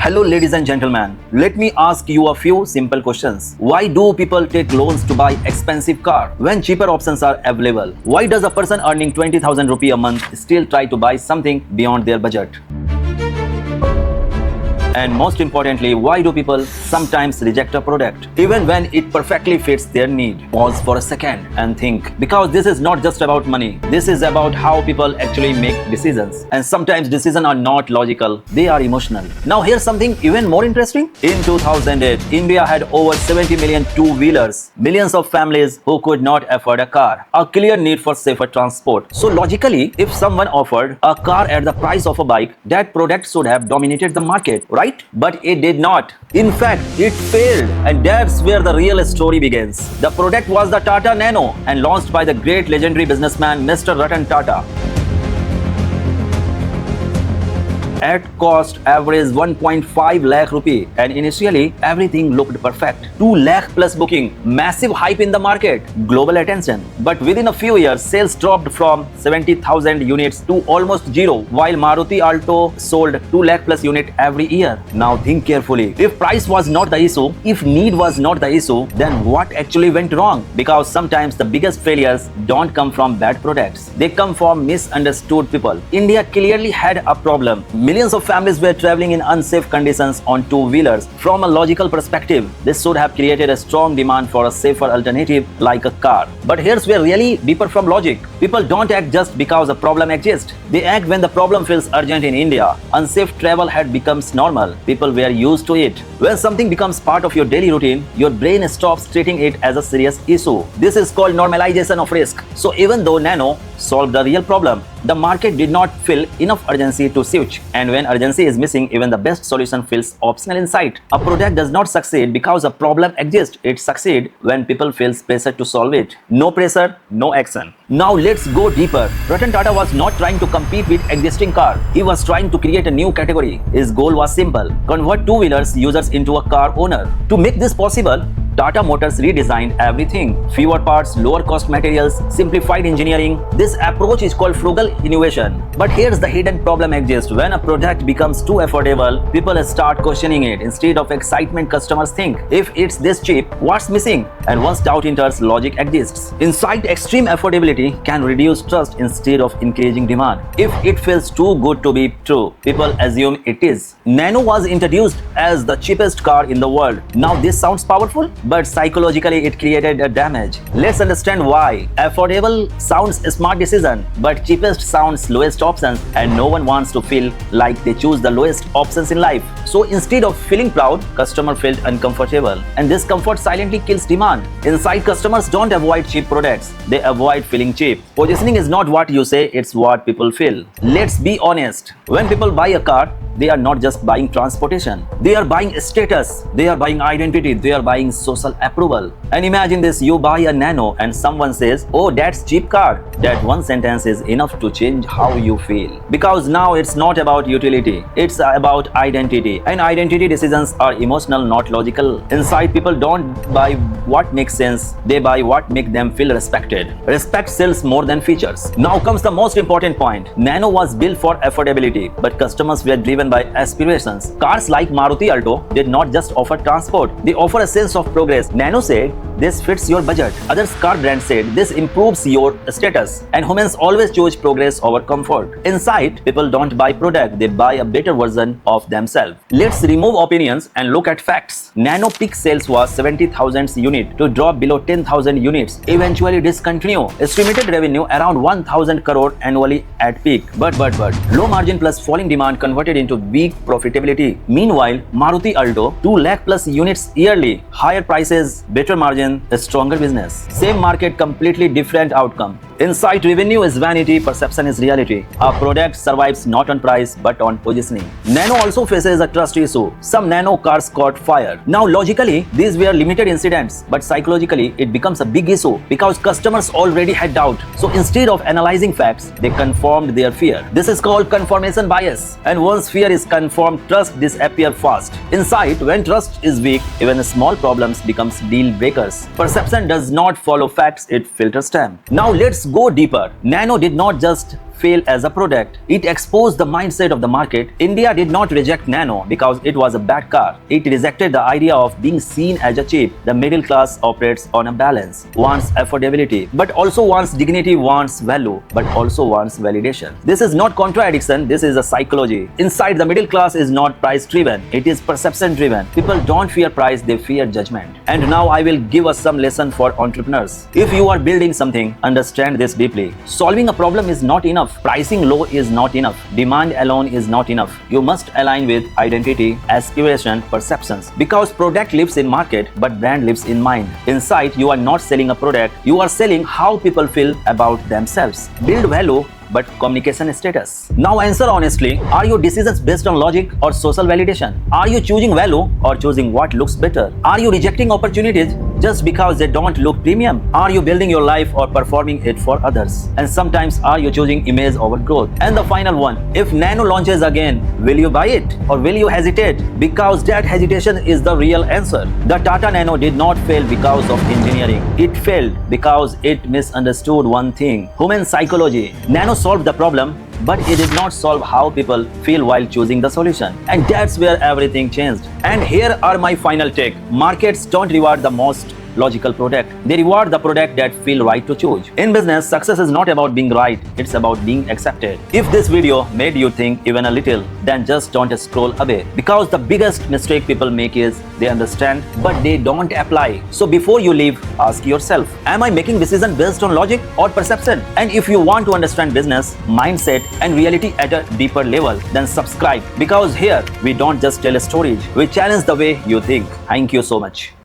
Hello ladies and gentlemen, let me ask you a few simple questions. Why do people take loans to buy expensive car when cheaper options are available? Why does a person earning 20,000 rupee a month still try to buy something beyond their budget? And most importantly, why do people sometimes reject a product even when it perfectly fits their need? Pause for a second and think, because this is not just about money. This is about how people actually make decisions. And sometimes decisions are not logical, they are emotional. Now here's something even more interesting. In 2008, India had over 70 million two-wheelers, millions of families who could not afford a car, a clear need for safer transport. So logically, if someone offered a car at the price of a bike, that product should have dominated the market, right? But it did not. In fact, it failed, and that's where the real story begins. The product was the Tata Nano and launched by the great legendary businessman Mr. Ratan Tata. At cost average 1.5 lakh rupee, and initially everything looked perfect. 2 lakh plus booking, massive hype in the market, global attention. But within a few years, sales dropped from 70,000 units to almost zero, while Maruti Alto sold 2 lakh plus unit every year. Now think carefully. If price was not the issue, if need was not the issue, then what actually went wrong? Because sometimes the biggest failures don't come from bad products. They come from misunderstood people. India clearly had a problem. Millions of families were traveling in unsafe conditions on two-wheelers. From a logical perspective, this should have created a strong demand for a safer alternative like a car. But here's where really deeper from logic. People don't act just because a problem exists. They act when the problem feels urgent in India. Unsafe travel had become normal. People were used to it. When something becomes part of your daily routine, your brain stops treating it as a serious issue. This is called normalization of risk. So even though Nano solved the real problem, the market did not feel enough urgency to switch. And when urgency is missing, even the best solution feels optional in sight. A product does not succeed because a problem exists. It succeeds when people feel pressure to solve it. No pressure, no action. Now let's go deeper. Ratan Tata was not trying to compete with existing car. He was trying to create a new category. His goal was simple: convert two-wheelers users into a car owner. To make this possible, Tata Motors redesigned everything. Fewer parts, lower cost materials, simplified engineering. This approach is called frugal innovation. But here's the hidden problem exists. When a product becomes too affordable, people start questioning it. Instead of excitement, customers think, if it's this cheap, what's missing? And once doubt enters, logic exists. Inside, extreme affordability can reduce trust instead of increasing demand. If it feels too good to be true, people assume it is. Nano was introduced as the cheapest car in the world. Now this sounds powerful, but psychologically it created a damage. Let's understand why. Affordable sounds a smart decision, but cheapest sounds lowest options, and no one wants to feel like they choose the lowest options in life. So instead of feeling proud, customer felt uncomfortable, and this comfort silently kills demand. Inside, customers don't avoid cheap products, they avoid feeling cheap. Positioning is not what you say, it's what people feel. Let's be honest. When people buy a car, they are not just buying transportation. They are buying status. They are buying identity. They are buying social approval. And imagine this, you buy a Nano and someone says, oh, that's cheap car. That one sentence is enough to change how you feel. Because now it's not about utility. It's about identity. And identity decisions are emotional, not logical. Inside, people don't buy what makes sense. They buy what makes them feel respected. Respect sells more than features. Now comes the most important point. Nano was built for affordability, but customers were driven by aspirations. Cars like Maruti Alto did not just offer transport, they offer a sense of progress. Nano said, this fits your budget. Other car brands said, this improves your status. And humans always choose progress over comfort. Inside, people don't buy product, they buy a better version of themselves. Let's remove opinions and look at facts. Nano peak sales was 70,000 units to drop below 10,000 units, eventually discontinue. Estimated revenue around 1,000 crore annually at peak. But low margin plus falling demand converted into weak profitability. Meanwhile, Maruti Alto 2 lakh plus units yearly, higher prices, better margin, a stronger business. Same market, completely different outcome. Inside, revenue is vanity, perception is reality. A product survives not on price but on positioning. Nano also faces a trust issue. Some Nano cars caught fire. Now logically, these were limited incidents, but psychologically it becomes a big issue because customers already had doubt. So instead of analyzing facts, they confirmed their fear. This is called confirmation bias. And once fear is confirmed, trust disappears fast. Inside, when trust is weak, even small problems becomes deal breakers. Perception does not follow facts, it filters them. Now let's go deeper. Nano did not just fail as a product. It exposed the mindset of the market. India did not reject Nano because it was a bad car. It rejected the idea of being seen as a cheap. The middle class operates on a balance, wants affordability, but also wants dignity, wants value, but also wants validation. This is not contradiction, this is a psychology. Inside the middle class is not price driven, it is perception driven. People don't fear price, they fear judgment. And now I will give us some lesson for entrepreneurs. If you are building something, understand this deeply. Solving a problem is not enough. Pricing low is not enough. Demand alone is not enough. You must align with identity, aspiration, perceptions. Because product lives in market, but brand lives in mind. Inside, you are not selling a product, you are selling how people feel about themselves. Build value, but communication status. Now answer honestly, are your decisions based on logic or social validation? Are you choosing value or choosing what looks better? Are you rejecting opportunities just because they don't look premium? Are you building your life or performing it for others? And sometimes are you choosing image over growth? And the final one, if Nano launches again, will you buy it or will you hesitate? Because that hesitation is the real answer. The Tata Nano did not fail because of engineering. It failed because it misunderstood one thing, human psychology. Nano solved the problem, but it did not solve how people feel while choosing the solution. And that's where everything changed. And here are my final take. Markets don't reward the most logical product. They reward the product that feel right to choose. In business, success is not about being right, it's about being accepted. If this video made you think even a little, then just don't scroll away. Because the biggest mistake people make is they understand, but they don't apply. So before you leave, ask yourself, am I making decisions based on logic or perception? And if you want to understand business, mindset, and reality at a deeper level, then subscribe. Because here, we don't just tell stories, we challenge the way you think. Thank you so much.